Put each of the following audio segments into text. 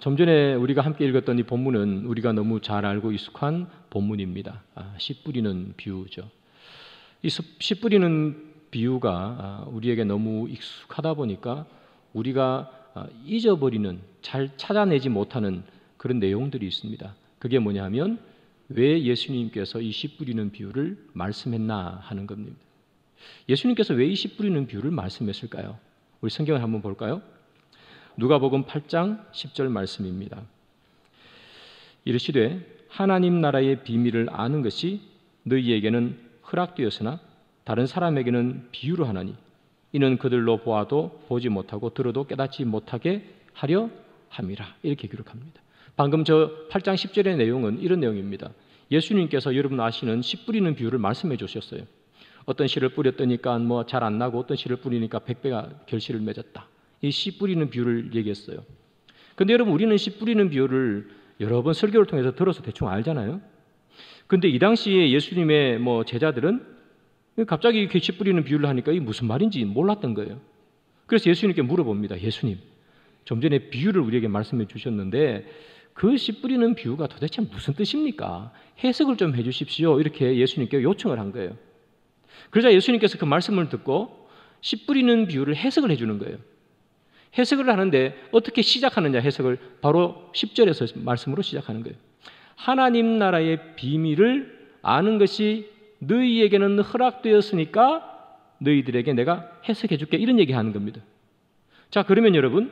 좀 전에 우리가 함께 읽었던 이 본문은 우리가 너무 잘 알고 익숙한 본문입니다. 씨 뿌리는 비유죠. 이 씨 뿌리는 비유가 우리에게 너무 익숙하다 보니까 우리가 잊어버리는, 잘 찾아내지 못하는 그런 내용들이 있습니다. 그게 뭐냐 하면 왜 예수님께서 이 씨 뿌리는 비유를 말씀했나 하는 겁니다. 예수님께서 왜 이 씨 뿌리는 비유를 말씀했을까요? 우리 성경을 한번 볼까요? 누가복음 8장 10절 말씀입니다. 이르시되 하나님 나라의 비밀을 아는 것이 너희에게는 허락되었으나 다른 사람에게는 비유로 하나니 이는 그들로 보아도 보지 못하고 들어도 깨닫지 못하게 하려 함이라. 이렇게 기록합니다. 방금 저 8장 10절의 내용은 이런 내용입니다. 예수님께서 여러분 아시는 씨 뿌리는 비유를 말씀해 주셨어요. 어떤 씨를 뿌렸더니까 잘 안 나고 어떤 씨를 뿌리니까 100배가 결실을 맺었다. 이 씨 뿌리는 비유를 얘기했어요. 근데 여러분, 우리는 씨 뿌리는 비유를 여러 번 설교를 통해서 들어서 대충 알잖아요. 근데 이 당시에 예수님의 제자들은 갑자기 이렇게 씨 뿌리는 비유를 하니까 이게 무슨 말인지 몰랐던 거예요. 그래서 예수님께 물어봅니다. 예수님, 좀 전에 비유를 우리에게 말씀해 주셨는데 그 씨 뿌리는 비유가 도대체 무슨 뜻입니까? 해석을 좀 해 주십시오. 이렇게 예수님께 요청을 한 거예요. 그러자 예수님께서 그 말씀을 듣고 씨 뿌리는 비유를 해석을 해 주는 거예요. 해석을 하는데 어떻게 시작하느냐, 해석을 바로 10절에서 말씀으로 시작하는 거예요. 하나님 나라의 비밀을 아는 것이 너희에게는 허락되었으니까 너희들에게 내가 해석해 줄게, 이런 얘기하는 겁니다. 자, 그러면 여러분,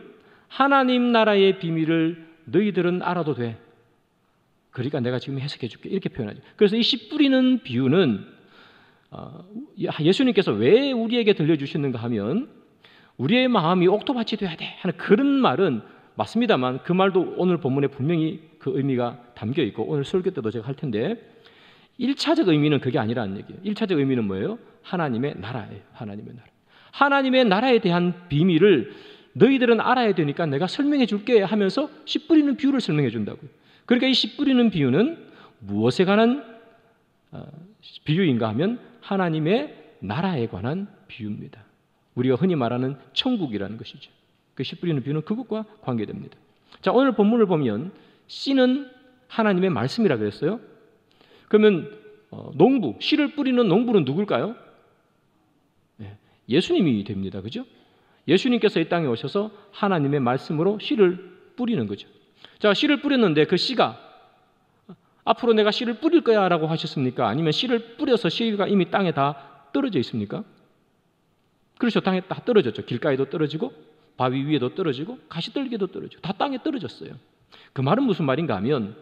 하나님 나라의 비밀을 너희들은 알아도 돼. 그러니까 내가 지금 해석해 줄게, 이렇게 표현하죠. 그래서 이 씨 뿌리는 비유는 예수님께서 왜 우리에게 들려주시는가 하면 우리의 마음이 옥토밭이 돼야 돼 하는 그런 말은 맞습니다만, 그 말도 오늘 본문에 분명히 그 의미가 담겨 있고 오늘 설교 때도 제가 할 텐데 1차적 의미는 그게 아니라는 얘기예요. 1차적 의미는 뭐예요? 하나님의 나라예요. 하나님의 나라. 하나님의 나라에 대한 비밀을 너희들은 알아야 되니까 내가 설명해 줄게 하면서 씨 뿌리는 비유를 설명해 준다고요. 그러니까 이 씨 뿌리는 비유는 무엇에 관한 비유인가 하면 하나님의 나라에 관한 비유입니다. 우리가 흔히 말하는 천국이라는 것이죠. 그 씨 뿌리는 비유는 그것과 관계됩니다. 자, 오늘 본문을 보면 씨는 하나님의 말씀이라 그랬어요. 그러면 농부, 씨를 뿌리는 농부는 누굴까요? 예수님이 됩니다. 그죠? 예수님께서 이 땅에 오셔서 하나님의 말씀으로 씨를 뿌리는 거죠. 자, 씨를 뿌렸는데 그 씨가 앞으로 내가 씨를 뿌릴 거야 라고 하셨습니까? 아니면 씨를 뿌려서 씨가 이미 땅에 다 떨어져 있습니까? 그렇죠. 땅에 다 떨어졌죠. 길가에도 떨어지고 바위 위에도 떨어지고 가시떨기에도 떨어지고 다 땅에 떨어졌어요. 그 말은 무슨 말인가 하면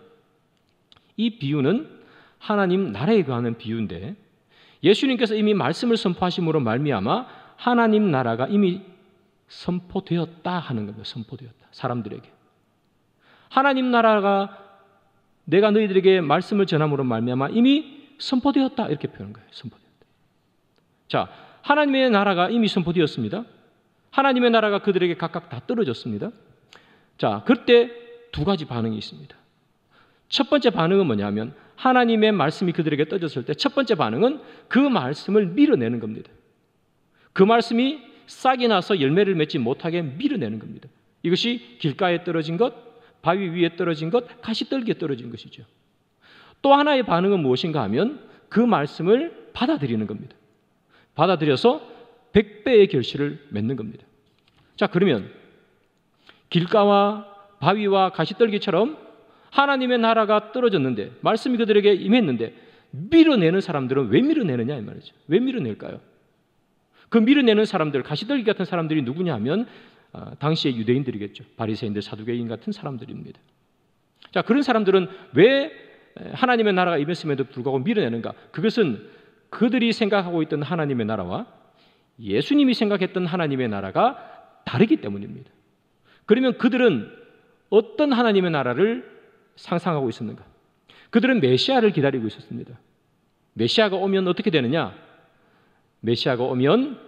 이 비유는 하나님 나라에 관한 비유인데 예수님께서 이미 말씀을 선포하심으로 말미암아 하나님 나라가 이미 선포되었다 하는 겁니다. 선포되었다. 사람들에게. 하나님 나라가 내가 너희들에게 말씀을 전함으로 말미암아 이미 선포되었다, 이렇게 표현한 거예요. 선포되었다. 자, 하나님의 나라가 이미 선포되었습니다. 하나님의 나라가 그들에게 각각 다 떨어졌습니다. 자, 그때 두 가지 반응이 있습니다. 첫 번째 반응은 뭐냐면 하나님의 말씀이 그들에게 떨어졌을 때 첫 번째 반응은 그 말씀을 밀어내는 겁니다. 그 말씀이 싹이 나서 열매를 맺지 못하게 밀어내는 겁니다. 이것이 길가에 떨어진 것, 바위 위에 떨어진 것, 가시떨기에 떨어진 것이죠. 또 하나의 반응은 무엇인가 하면 그 말씀을 받아들이는 겁니다. 받아들여서 100배의 결실을 맺는 겁니다. 자, 그러면 길가와 바위와 가시떨기처럼 하나님의 나라가 떨어졌는데 말씀이 그들에게 임했는데 밀어내는 사람들은 왜 밀어내느냐 이 말이죠. 왜 밀어낼까요? 그 밀어내는 사람들, 가시떨기 같은 사람들이 누구냐 하면 당시의 유대인들이겠죠. 바리새인들, 사두개인 같은 사람들입니다. 자, 그런 사람들은 왜 하나님의 나라가 임했음에도 불구하고 밀어내는가? 그것은 그들이 생각하고 있던 하나님의 나라와 예수님이 생각했던 하나님의 나라가 다르기 때문입니다. 그러면 그들은 어떤 하나님의 나라를 상상하고 있었는가? 그들은 메시아를 기다리고 있었습니다. 메시아가 오면 어떻게 되느냐? 메시아가 오면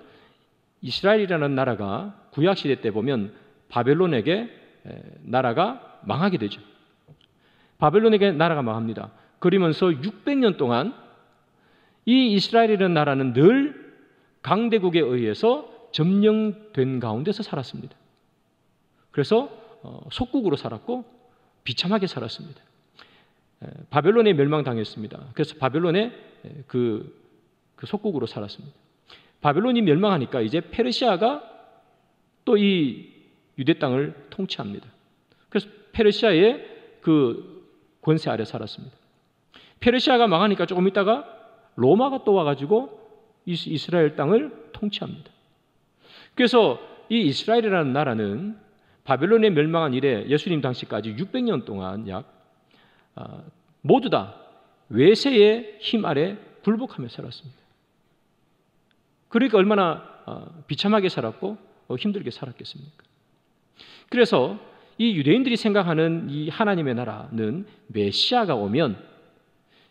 이스라엘이라는 나라가 구약시대 때 보면 바벨론에게 나라가 망하게 되죠. 바벨론에게 나라가 망합니다. 그러면서 600년 동안 이 이스라엘이라는 나라는 늘 강대국에 의해서 점령된 가운데서 살았습니다. 그래서 속국으로 살았고 비참하게 살았습니다. 바벨론에 멸망당했습니다. 그래서 바벨론의 그 속국으로 살았습니다. 바벨론이 멸망하니까 이제 페르시아가 또 이 유대 땅을 통치합니다. 그래서 페르시아의 그 권세 아래 살았습니다. 페르시아가 망하니까 조금 있다가 로마가 또 와가지고 이스라엘 땅을 통치합니다. 그래서 이 이스라엘이라는 나라는 바벨론에 멸망한 이래 예수님 당시까지 600년 동안 모두 다 외세의 힘 아래 굴복하며 살았습니다. 그러니까 얼마나 비참하게 살았고 힘들게 살았겠습니까? 그래서 이 유대인들이 생각하는 이 하나님의 나라는 메시아가 오면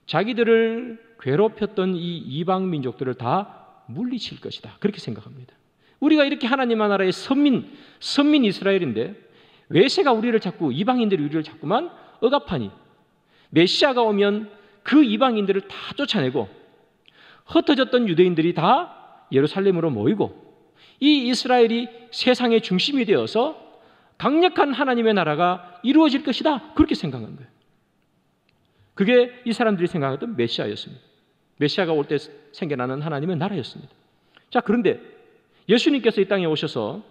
자기들을 괴롭혔던 이 이방 민족들을 다 물리칠 것이다. 그렇게 생각합니다. 우리가 이렇게 하나님의 나라의 선민 이스라엘인데 외세가 우리를 자꾸 이방인들이 우리를 자꾸만 억압하니 메시아가 오면 그 이방인들을 다 쫓아내고 흩어졌던 유대인들이 다 예루살렘으로 모이고 이 이스라엘이 세상의 중심이 되어서 강력한 하나님의 나라가 이루어질 것이다. 그렇게 생각한 거예요. 그게 이 사람들이 생각했던 메시아였습니다. 메시아가 올 때 생겨나는 하나님의 나라였습니다. 자, 그런데 예수님께서 이 땅에 오셔서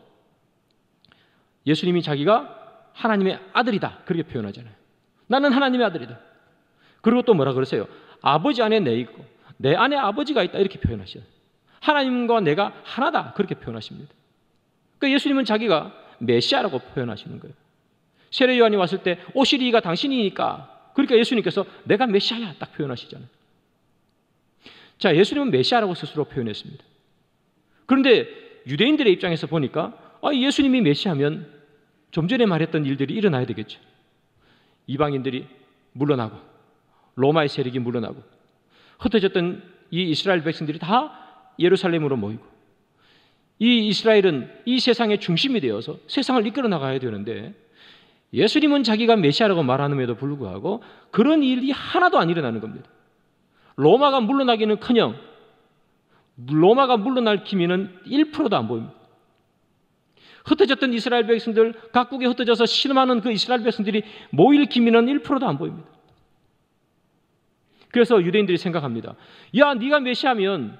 예수님이 자기가 하나님의 아들이다. 그렇게 표현하잖아요. 나는 하나님의 아들이다. 그리고 또 뭐라 그러세요? 아버지 안에 내 있고 내 안에 아버지가 있다. 이렇게 표현하셔요. 하나님과 내가 하나다. 그렇게 표현하십니다. 그러니까 예수님은 자기가 메시아라고 표현하시는 거예요. 세례 요한이 왔을 때 오시리가 당신이니까 그러니까 예수님께서 내가 메시아야 딱 표현하시잖아요. 자, 예수님은 메시아라고 스스로 표현했습니다. 그런데 유대인들의 입장에서 보니까 예수님이 메시아면 좀 전에 말했던 일들이 일어나야 되겠죠. 이방인들이 물러나고 로마의 세력이 물러나고 흩어졌던 이 이스라엘 백성들이 다 예루살렘으로 모이고 이 이스라엘은 이 세상의 중심이 되어서 세상을 이끌어 나가야 되는데 예수님은 자기가 메시아라고 말하는데도 불구하고 그런 일이 하나도 안 일어나는 겁니다. 로마가 물러나기는커녕 로마가 물러날 기미는 1%도 안 보입니다. 흩어졌던 이스라엘 백성들 각국에 흩어져서 신음하는 그 이스라엘 백성들이 모일 기미는 1%도 안 보입니다. 그래서 유대인들이 생각합니다. 야, 네가 메시아면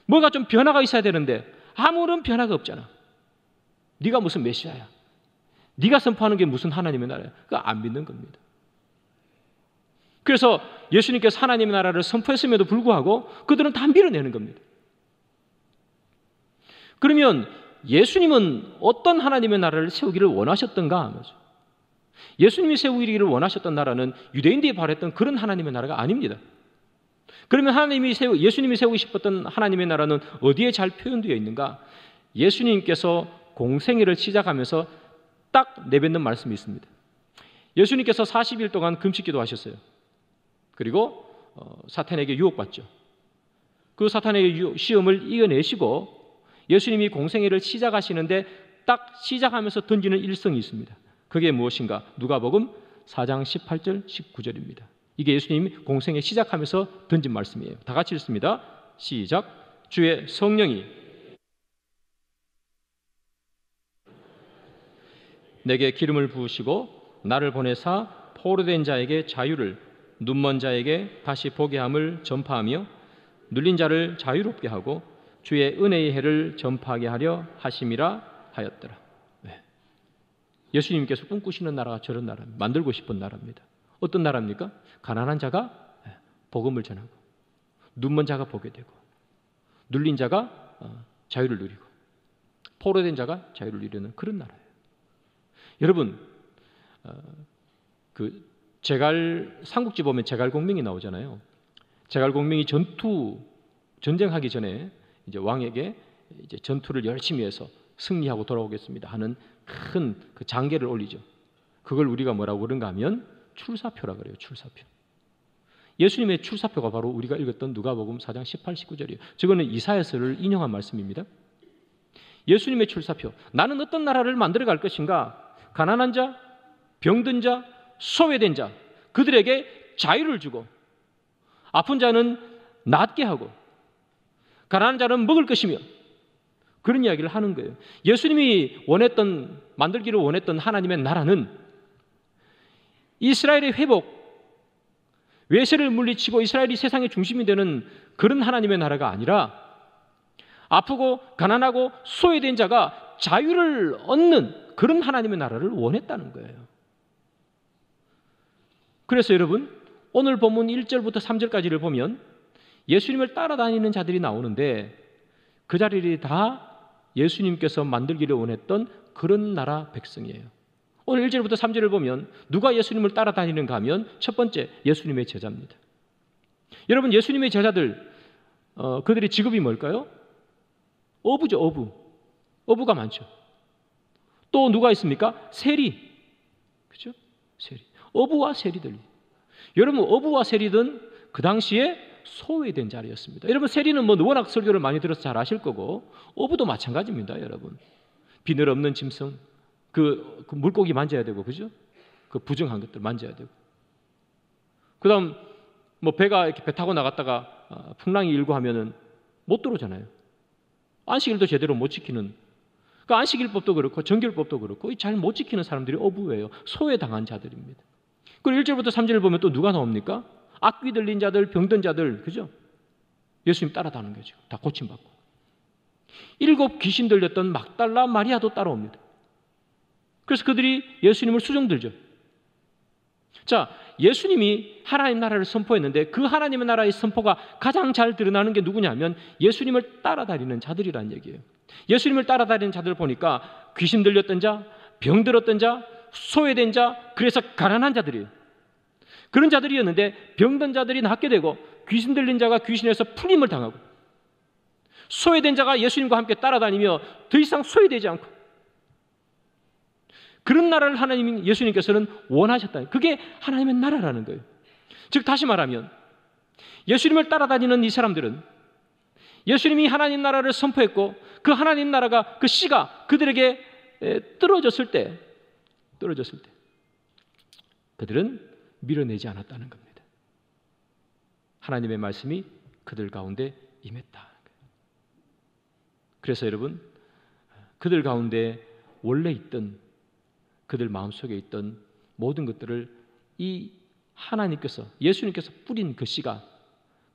뭐가 좀 변화가 있어야 되는데 아무런 변화가 없잖아. 네가 무슨 메시아야? 네가 선포하는 게 무슨 하나님의 나라야? 그거 안 믿는 겁니다. 그래서 예수님께서 하나님의 나라를 선포했음에도 불구하고 그들은 다 밀어내는 겁니다. 그러면 예수님은 어떤 하나님의 나라를 세우기를 원하셨던가 하면서 예수님이 세우기를 원하셨던 나라는 유대인들이 바랬던 그런 하나님의 나라가 아닙니다. 그러면 예수님이 세우고 싶었던 하나님의 나라는 어디에 잘 표현되어 있는가? 예수님께서 공생애를 시작하면서 딱 내뱉는 말씀이 있습니다. 예수님께서 40일 동안 금식기도 하셨어요. 그리고 사탄에게 유혹받죠. 그 사탄의 시험을 이겨내시고 예수님이 공생애를 시작하시는데 딱 시작하면서 던지는 일성이 있습니다. 그게 무엇인가? 누가복음 4장 18절 19절입니다. 이게 예수님이 공생애 시작하면서 던진 말씀이에요. 다 같이 읽습니다. 시작. 주의 성령이 내게 기름을 부으시고 나를 보내사 포로된 자에게 자유를 눈먼 자에게 다시 보게 함을 전파하며 눌린 자를 자유롭게 하고 주의 은혜의 해를 전파하게 하려 하심이라 하였더라. 네. 예수님께서 꿈꾸시는 나라가 저런 나라입니다. 만들고 싶은 나라입니다. 어떤 나라입니까? 가난한 자가 복음을 전하고 눈먼 자가 보게 되고 눌린 자가 자유를 누리고 포로된 자가 자유를 누리는 그런 나라예요. 여러분, 그 삼국지 보면 제갈공명이 나오잖아요. 제갈공명이 전쟁하기 전에 이제 왕에게 이제 전투를 열심히 해서 승리하고 돌아오겠습니다 하는 큰 그 장계를 올리죠. 그걸 우리가 뭐라고 그런가 하면 출사표라 그래요. 출사표. 예수님의 출사표가 바로 우리가 읽었던 누가복음 4장 18, 19절이에요. 저거는 이사야서를 인용한 말씀입니다. 예수님의 출사표. 나는 어떤 나라를 만들어 갈 것인가? 가난한 자, 병든 자, 소외된 자, 그들에게 자유를 주고 아픈 자는 낫게 하고 가난한 자는 먹을 것이며 그런 이야기를 하는 거예요. 예수님이 만들기를 원했던 하나님의 나라는 이스라엘의 회복, 외세를 물리치고 이스라엘이 세상의 중심이 되는 그런 하나님의 나라가 아니라 아프고 가난하고 소외된 자가 자유를 얻는 그런 하나님의 나라를 원했다는 거예요. 그래서 여러분, 오늘 본문 1절부터 3절까지를 보면 예수님을 따라다니는 자들이 나오는데 그 자들이 다 예수님께서 만들기를 원했던 그런 나라 백성이에요. 오늘 1절부터 3절을 보면 누가 예수님을 따라다니는가 하면 첫 번째, 예수님의 제자입니다. 여러분, 예수님의 제자들, 그들의 직업이 뭘까요? 어부죠, 어부. 어부가 많죠. 또 누가 있습니까? 세리. 그죠? 세리. 어부와 세리들. 여러분, 어부와 세리는 그 당시에 소외된 자리였습니다. 여러분, 세리는 워낙 설교를 많이 들어서 잘 아실 거고, 어부도 마찬가지입니다, 여러분. 비늘 없는 짐승, 그 물고기 만져야 되고, 그죠? 그 부정한 것들 만져야 되고. 그 다음, 배가 이렇게 배 타고 나갔다가 풍랑이 일고 하면은 못 들어오잖아요. 안식일도 제대로 못 지키는, 그 안식일법도 그렇고 정결법도 그렇고 잘 못 지키는 사람들이 어부예요. 소외당한 자들입니다. 그리고 1절부터 3절을 보면 또 누가 나옵니까? 악귀 들린 자들, 병든 자들, 그죠? 예수님 따라다니는 거죠. 다 고침받고. 7 귀신 들렸던 막달라 마리아도 따라옵니다. 그래서 그들이 예수님을 수종들죠. 자, 예수님이 하나님 나라를 선포했는데 그 하나님의 나라의 선포가 가장 잘 드러나는 게 누구냐면 예수님을 따라다니는 자들이라는 얘기예요. 예수님을 따라다니는 자들을 보니까 귀신 들렸던 자, 병들었던 자, 소외된 자, 그래서 가난한 자들이에요. 그런 자들이었는데 병든 자들이 낫게 되고 귀신 들린 자가 귀신에서 풀림을 당하고 소외된 자가 예수님과 함께 따라다니며 더 이상 소외되지 않고 그런 나라를 예수님께서는 원하셨다. 그게 하나님의 나라라는 거예요. 즉 다시 말하면 예수님을 따라다니는 이 사람들은 예수님이 하나님 나라를 선포했고 그 하나님 나라가 그 씨가 그들에게 떨어졌을 때 그들은 밀어내지 않았다는 겁니다. 하나님의 말씀이 그들 가운데 임했다. 그래서 여러분, 그들 가운데 원래 있던 그들 마음속에 있던 모든 것들을 이 하나님께서 예수님께서 뿌린 그 씨가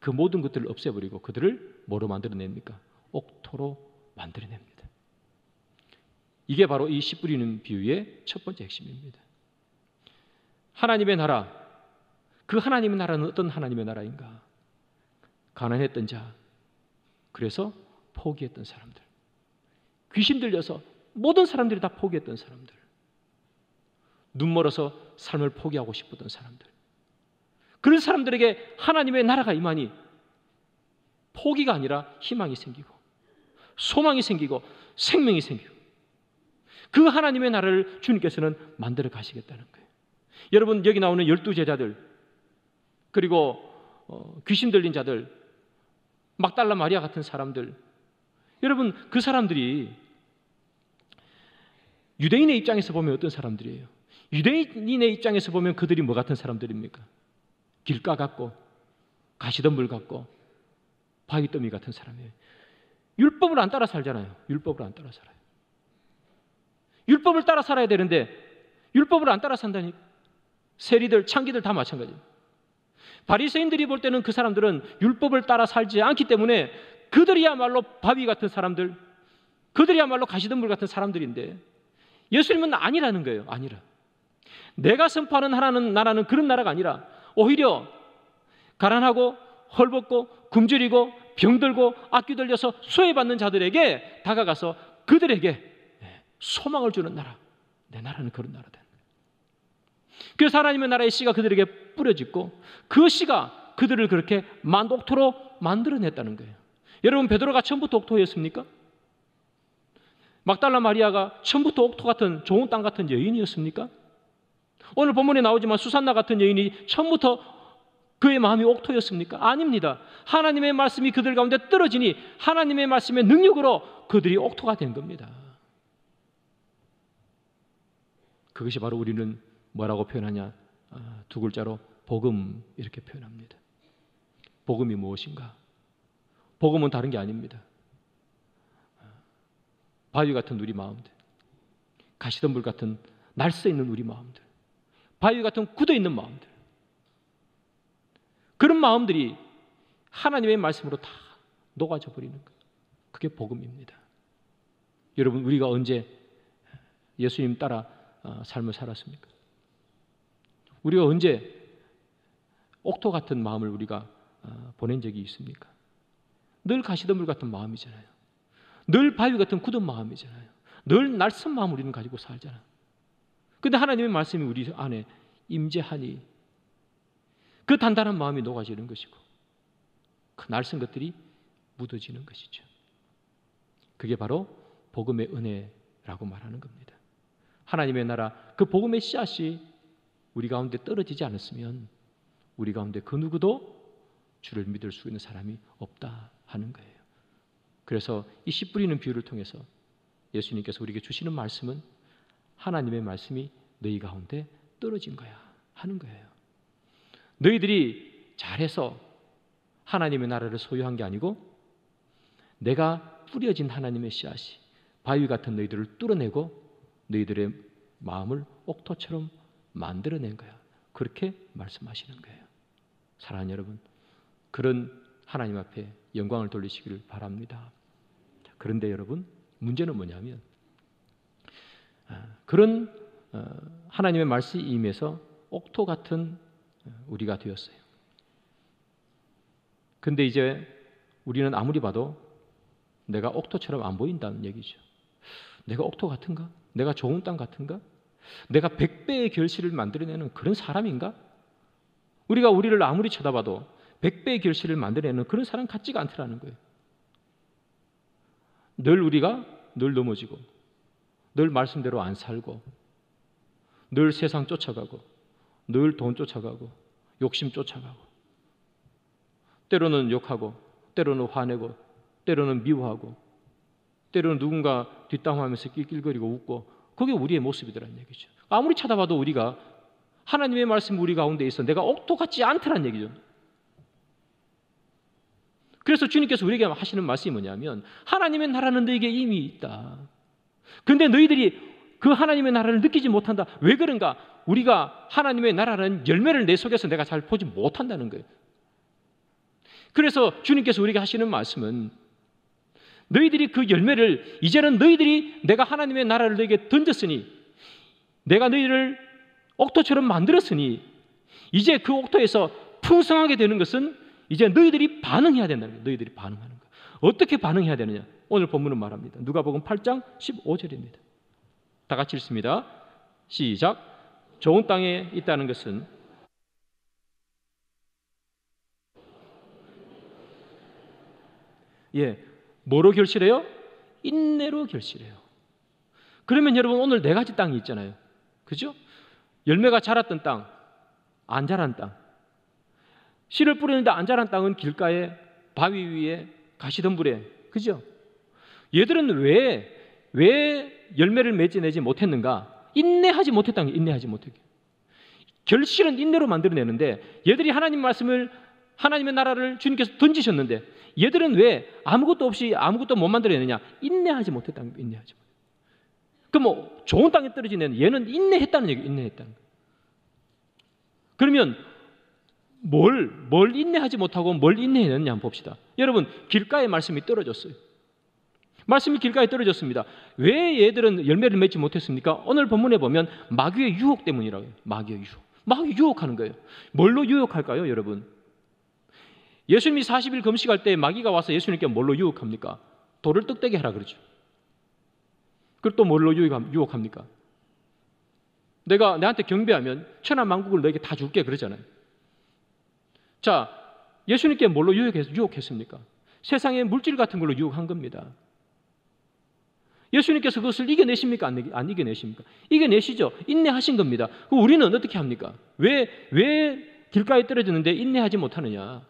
그 모든 것들을 없애버리고 그들을 뭐로 만들어냅니까? 옥토로 만들어냅니다. 이게 바로 이 씨 뿌리는 비유의 첫 번째 핵심입니다. 하나님의 나라, 그 하나님의 나라는 어떤 하나님의 나라인가? 가난했던 자, 그래서 포기했던 사람들, 귀신 들려서 모든 사람들이 다 포기했던 사람들, 눈 멀어서 삶을 포기하고 싶었던 사람들, 그런 사람들에게 하나님의 나라가 임하니 포기가 아니라 희망이 생기고 소망이 생기고 생명이 생기고 그 하나님의 나라를 주님께서는 만들어 가시겠다는 거예요. 여러분, 여기 나오는 12제자들 그리고 귀신 들린 자들, 막달라 마리아 같은 사람들, 여러분 그 사람들이 유대인의 입장에서 보면 어떤 사람들이에요? 유대인의 입장에서 보면 그들이 뭐 같은 사람들입니까? 길가 같고 가시덤불 같고 바위더미 같은 사람이에요. 율법을 안 따라 살잖아요. 율법을 안 따라 살아요. 율법을 따라 살아야 되는데 율법을 안 따라 산다니. 세리들, 창기들 다 마찬가지예요. 바리새인들이 볼 때는 그 사람들은 율법을 따라 살지 않기 때문에 그들이야말로 바위 같은 사람들, 그들이야말로 가시덤불 같은 사람들인데 예수님은 아니라는 거예요. 아니라. 내가 선포하는 하나는 나라는 그런 나라가 아니라 오히려 가난하고 헐벗고 굶주리고 병들고 악귀 들려서 소외받는 자들에게 다가가서 그들에게 소망을 주는 나라. 내 나라는 그런 나라다. 그래서 하나님의 나라의 씨가 그들에게 뿌려지고 그 씨가 그들을 그렇게 옥토로 만들어냈다는 거예요. 여러분, 베드로가 처음부터 옥토였습니까? 막달라 마리아가 처음부터 옥토 같은 좋은 땅 같은 여인이었습니까? 오늘 본문에 나오지만 수산나 같은 여인이 처음부터 그의 마음이 옥토였습니까? 아닙니다. 하나님의 말씀이 그들 가운데 떨어지니 하나님의 말씀의 능력으로 그들이 옥토가 된 겁니다. 그것이 바로 우리는 뭐라고 표현하냐? 두 글자로 복음, 이렇게 표현합니다. 복음이 무엇인가? 복음은 다른 게 아닙니다. 바위 같은 우리 마음들, 가시덤불 같은 날서 있는 우리 마음들, 바위 같은 굳어 있는 마음들, 그런 마음들이 하나님의 말씀으로 다 녹아져 버리는 것. 그게 복음입니다. 여러분, 우리가 언제 예수님 따라 삶을 살았습니까? 우리가 언제 옥토 같은 마음을 우리가 보낸 적이 있습니까? 늘 가시덤불 같은 마음이잖아요. 늘 바위 같은 굳은 마음이잖아요. 늘 날선 마음을 우리는 가지고 살잖아요. 그런데 하나님의 말씀이 우리 안에 임재하니 그 단단한 마음이 녹아지는 것이고 그 날선 것들이 묻어지는 것이죠. 그게 바로 복음의 은혜라고 말하는 겁니다. 하나님의 나라, 그 복음의 씨앗이 우리 가운데 떨어지지 않았으면 우리 가운데 그 누구도 주를 믿을 수 있는 사람이 없다 하는 거예요. 그래서 이 씨 뿌리는 비유를 통해서 예수님께서 우리에게 주시는 말씀은 하나님의 말씀이 너희 가운데 떨어진 거야 하는 거예요. 너희들이 잘해서 하나님의 나라를 소유한 게 아니고 내가 뿌려진 하나님의 씨앗이 바위 같은 너희들을 뚫어내고 너희들의 마음을 옥토처럼 만들어낸 거야. 그렇게 말씀하시는 거예요. 사랑하는 여러분, 그런 하나님 앞에 영광을 돌리시기를 바랍니다. 그런데 여러분, 문제는 뭐냐면 그런 하나님의 말씀이 임해서 옥토 같은 우리가 되었어요. 근데 이제 우리는 아무리 봐도 내가 옥토처럼 안 보인다는 얘기죠. 내가 옥토 같은가? 내가 좋은 땅 같은가? 내가 100배의 결실을 만들어내는 그런 사람인가? 우리가 우리를 아무리 쳐다봐도 100배의 결실을 만들어내는 그런 사람 같지가 않더라는 거예요. 우리가 늘 넘어지고 늘 말씀대로 안 살고 늘 세상 쫓아가고 늘 돈 쫓아가고 욕심 쫓아가고 때로는 욕하고 때로는 화내고 때로는 미워하고 때로는 누군가 뒷담화하면서 낄낄거리고 웃고 그게 우리의 모습이더라는 얘기죠. 아무리 찾아봐도 우리가 하나님의 말씀이 우리 가운데 있어 내가 옥토 같지 않더란 얘기죠. 그래서 주님께서 우리에게 하시는 말씀이 뭐냐면 하나님의 나라는 너에게 이미 있다. 그런데 너희들이 그 하나님의 나라를 느끼지 못한다. 왜 그런가? 우리가 하나님의 나라는 열매를 내 속에서 내가 잘 보지 못한다는 거예요. 그래서 주님께서 우리에게 하시는 말씀은 너희들이 그 열매를 이제는 너희들이 내가 하나님의 나라를 너에게 던졌으니 내가 너희를 옥토처럼 만들었으니 이제 그 옥토에서 풍성하게 되는 것은 이제 너희들이 반응해야 된다는 거예요. 너희들이 반응하는 거예요. 어떻게 반응해야 되느냐? 오늘 본문은 말합니다. 누가복음 8장 15절입니다. 다 같이 읽습니다. 시작. 좋은 땅에 있다는 것은 뭐로 결실해요? 인내로 결실해요. 그러면 여러분 오늘 네 가지 땅이 있잖아요. 그죠? 열매가 자랐던 땅, 안 자란 땅. 씨를 뿌리는데 안 자란 땅은 길가에 바위 위에 가시덤불에. 그죠? 얘들은 왜 열매를 맺어내지 못했는가? 인내하지 못했다는 게 인내하지 못했게. 결실은 인내로 만들어내는데 얘들이 하나님 말씀을 하나님의 나라를 주님께서 던지셨는데 얘들은 왜 아무것도 없이 아무것도 못 만들어내느냐? 인내하지 못했다는 거예요. 인내하지 못했다. 그럼 뭐 좋은 땅에 떨어진 애는 얘는 인내했다는 얘기예요. 인내했다는 거예요. 그러면 뭘 인내하지 못하고 뭘 인내했느냐 한번 봅시다. 여러분 길가에 말씀이 떨어졌어요. 말씀이 길가에 떨어졌습니다. 왜 얘들은 열매를 맺지 못했습니까? 오늘 본문에 보면 마귀의 유혹 때문이라고 해요. 마귀의 유혹. 마귀 유혹하는 거예요. 뭘로 유혹할까요, 여러분? 예수님이 40일 금식할 때 마귀가 와서 예수님께 뭘로 유혹합니까? 돌을 떡대게 하라 그러죠. 그리고 또 뭘로 유혹합니까? 내가 내한테 경배하면 천하만국을 너에게 다 줄게 그러잖아요. 자, 예수님께 뭘로 유혹했습니까? 세상의 물질 같은 걸로 유혹한 겁니다. 예수님께서 그것을 이겨내십니까? 안 이겨내십니까? 이겨내시죠. 인내하신 겁니다. 우리는 어떻게 합니까? 왜 길가에 떨어졌는데 인내하지 못하느냐?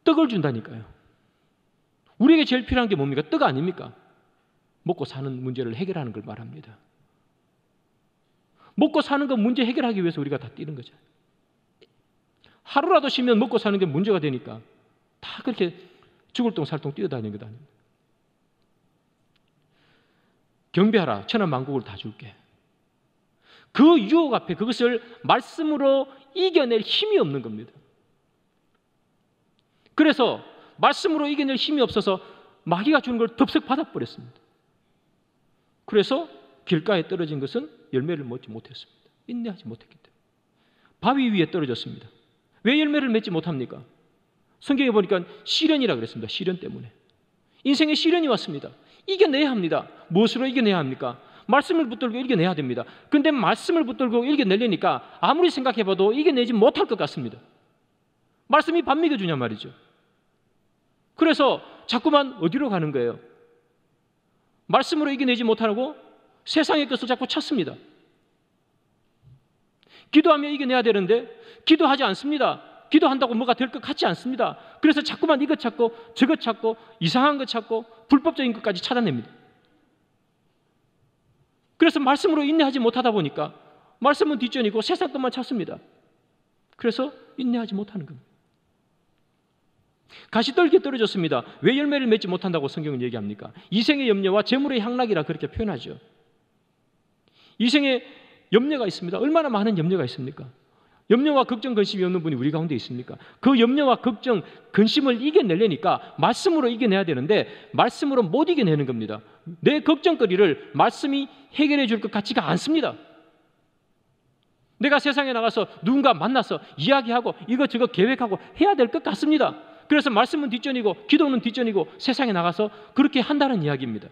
떡을 준다니까요. 우리에게 제일 필요한 게 뭡니까? 떡 아닙니까? 먹고 사는 문제를 해결하는 걸 말합니다. 먹고 사는 거 문제 해결하기 위해서 우리가 다 뛰는 거죠. 하루라도 쉬면 먹고 사는 게 문제가 되니까 다 그렇게 죽을 똥 살 똥 뛰어다니는 것 아닙니다. 경배하라. 천하만국을 다 줄게. 그 유혹 앞에 그것을 말씀으로 이겨낼 힘이 없는 겁니다. 그래서 말씀으로 이겨낼 힘이 없어서 마귀가 주는 걸 덥석 받아버렸습니다. 그래서 길가에 떨어진 것은 열매를 맺지 못했습니다. 인내하지 못했기 때문에. 바위 위에 떨어졌습니다. 왜 열매를 맺지 못합니까? 성경에 보니까 시련이라 그랬습니다. 시련 때문에. 인생에 시련이 왔습니다. 이겨내야 합니다. 무엇으로 이겨내야 합니까? 말씀을 붙들고 이겨내야 됩니다. 그런데 말씀을 붙들고 이겨내려니까 아무리 생각해봐도 이겨내지 못할 것 같습니다. 말씀이 밥 먹여주냐 말이죠. 그래서 자꾸만 어디로 가는 거예요? 말씀으로 이겨내지 못하고 세상의 것을 자꾸 찾습니다. 기도하며 이겨내야 되는데 기도하지 않습니다. 기도한다고 뭐가 될 것 같지 않습니다. 그래서 자꾸만 이것 찾고 저것 찾고 이상한 것 찾고 불법적인 것까지 찾아냅니다. 그래서 말씀으로 인내하지 못하다 보니까 말씀은 뒷전이고 세상 것만 찾습니다. 그래서 인내하지 못하는 겁니다. 가시떨기에 떨어졌습니다. 왜 열매를 맺지 못한다고 성경은 얘기합니까? 이생의 염려와 재물의 향락이라 그렇게 표현하죠. 이생의 염려가 있습니다. 얼마나 많은 염려가 있습니까? 염려와 걱정, 근심이 없는 분이 우리 가운데 있습니까? 그 염려와 걱정, 근심을 이겨내려니까 말씀으로 이겨내야 되는데 말씀으로 못 이겨내는 겁니다. 내 걱정거리를 말씀이 해결해 줄 것 같지가 않습니다. 내가 세상에 나가서 누군가 만나서 이야기하고 이것저것 계획하고 해야 될 것 같습니다. 그래서 말씀은 뒷전이고 기도는 뒷전이고 세상에 나가서 그렇게 한다는 이야기입니다.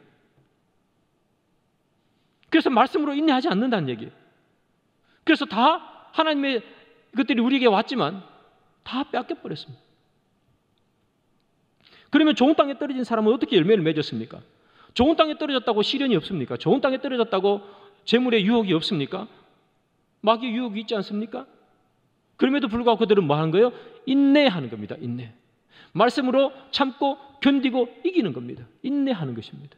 그래서 말씀으로 인내하지 않는다는 얘기예요. 그래서 다 하나님의 것들이 우리에게 왔지만 다 뺏겨버렸습니다. 그러면 좋은 땅에 떨어진 사람은 어떻게 열매를 맺었습니까? 좋은 땅에 떨어졌다고 시련이 없습니까? 좋은 땅에 떨어졌다고 재물의 유혹이 없습니까? 마귀의 유혹이 있지 않습니까? 그럼에도 불구하고 그들은 뭐 하는 거예요? 인내하는 겁니다. 인내. 말씀으로 참고 견디고 이기는 겁니다. 인내하는 것입니다.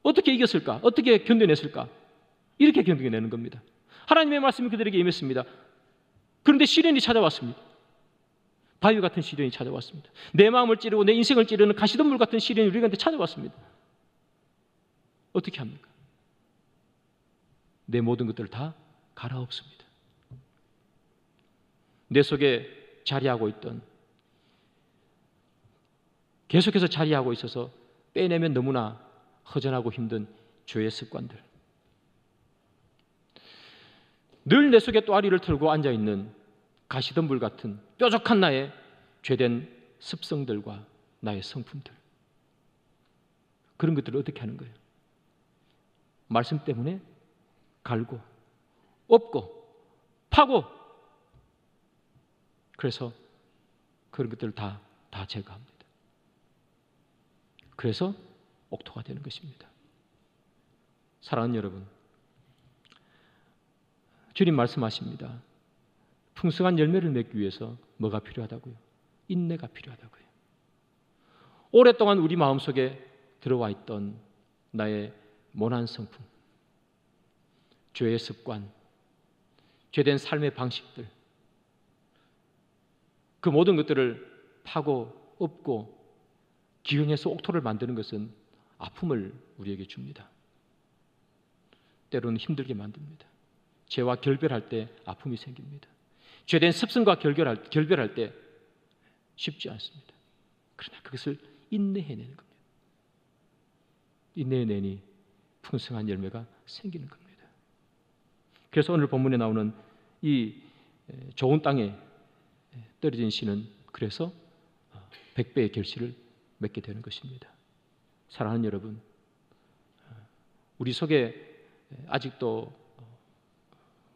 어떻게 이겼을까? 어떻게 견뎌냈을까? 이렇게 견뎌내는 겁니다. 하나님의 말씀이 그들에게 임했습니다. 그런데 시련이 찾아왔습니다. 바위 같은 시련이 찾아왔습니다. 내 마음을 찌르고 내 인생을 찌르는 가시덤불 같은 시련이 우리한테 찾아왔습니다. 어떻게 합니까? 내 모든 것들을 다 갈아엎습니다. 내 속에 자리하고 있던, 계속해서 자리하고 있어서 빼내면 너무나 허전하고 힘든 죄의 습관들, 늘 내 속에 또아리를 털고 앉아있는 가시덤불 같은 뾰족한 나의 죄된 습성들과 나의 성품들, 그런 것들을 어떻게 하는 거예요? 말씀 때문에 갈고 엎고 파고, 그래서 그런 것들을 다 제거합니다. 그래서 옥토가 되는 것입니다. 사랑하는 여러분, 주님 말씀하십니다. 풍성한 열매를 맺기 위해서 뭐가 필요하다고요? 인내가 필요하다고요. 오랫동안 우리 마음속에 들어와 있던 나의 모난 성품, 죄의 습관, 죄된 삶의 방식들, 그 모든 것들을 파고 엎고 기흥해서 옥토를 만드는 것은 아픔을 우리에게 줍니다. 때로는 힘들게 만듭니다. 죄와 결별할 때 아픔이 생깁니다. 죄된 습성과 결별할 때 쉽지 않습니다. 그러나 그것을 인내해내는 겁니다. 인내해내니 풍성한 열매가 생기는 겁니다. 그래서 오늘 본문에 나오는 이 좋은 땅에 떨어진 씨는 그래서 100배의 결실을 맺게 되는 것입니다. 사랑하는 여러분, 우리 속에 아직도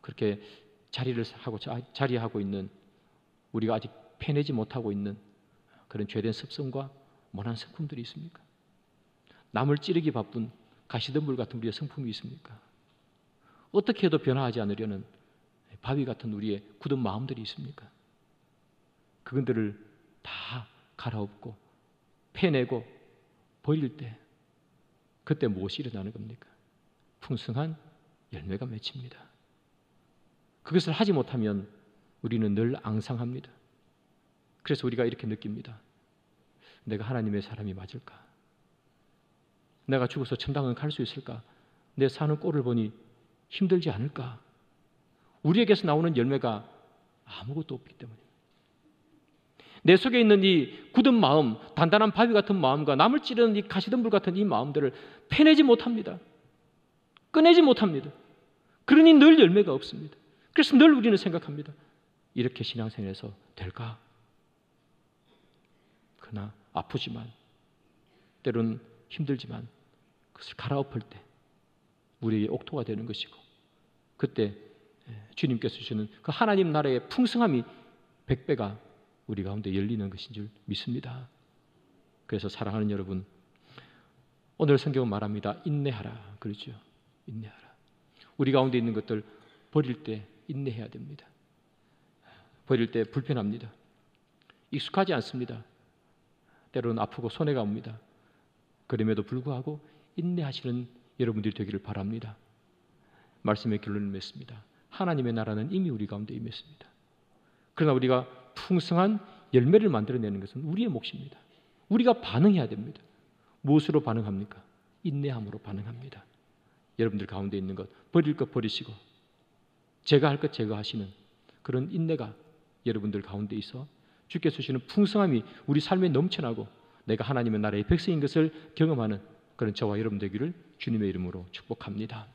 그렇게 자리하고 있는, 우리가 아직 패내지 못하고 있는 그런 죄된 습성과 모난 성품들이 있습니까? 남을 찌르기 바쁜 가시덤불 같은 우리의 성품이 있습니까? 어떻게 해도 변화하지 않으려는 바위 같은 우리의 굳은 마음들이 있습니까? 그것들을 다 갈아엎고 패내고 버릴 때 그때 무엇이 일어나는 겁니까? 풍성한 열매가 맺힙니다. 그것을 하지 못하면 우리는 늘 앙상합니다. 그래서 우리가 이렇게 느낍니다. 내가 하나님의 사람이 맞을까? 내가 죽어서 천당은 갈 수 있을까? 내 사는 꼴을 보니 힘들지 않을까? 우리에게서 나오는 열매가 아무것도 없기 때문입니다. 내 속에 있는 이 굳은 마음, 단단한 바위 같은 마음과 남을 찌르는 이 가시덤불 같은 이 마음들을 패내지 못합니다. 꺼내지 못합니다. 그러니 늘 열매가 없습니다. 그래서 늘 우리는 생각합니다. 이렇게 신앙생활에서 될까? 그러나 아프지만, 때로는 힘들지만 그것을 갈아엎을 때 우리의 옥토가 되는 것이고, 그때 주님께서 주시는 그 하나님 나라의 풍성함이 100배가 우리 가운데 열리는 것인 줄 믿습니다. 그래서 사랑하는 여러분, 오늘 성경은 말합니다. 인내하라. 그렇죠? 인내하라. 우리 가운데 있는 것들 버릴 때 인내해야 됩니다. 버릴 때 불편합니다. 익숙하지 않습니다. 때로는 아프고 손해가 옵니다. 그럼에도 불구하고 인내하시는 여러분들이 되기를 바랍니다. 말씀의 결론을 맺습니다. 하나님의 나라는 이미 우리 가운데 임했습니다. 그러나 우리가 풍성한 열매를 만들어내는 것은 우리의 몫입니다. 우리가 반응해야 됩니다. 무엇으로 반응합니까? 인내함으로 반응합니다. 여러분들 가운데 있는 것, 버릴 것 버리시고 제가 할 것 제가 하시는 그런 인내가 여러분들 가운데 있어 주께서 주시는 풍성함이 우리 삶에 넘쳐나고 내가 하나님의 나라의 백성인 것을 경험하는 그런 저와 여러분 되기를 주님의 이름으로 축복합니다.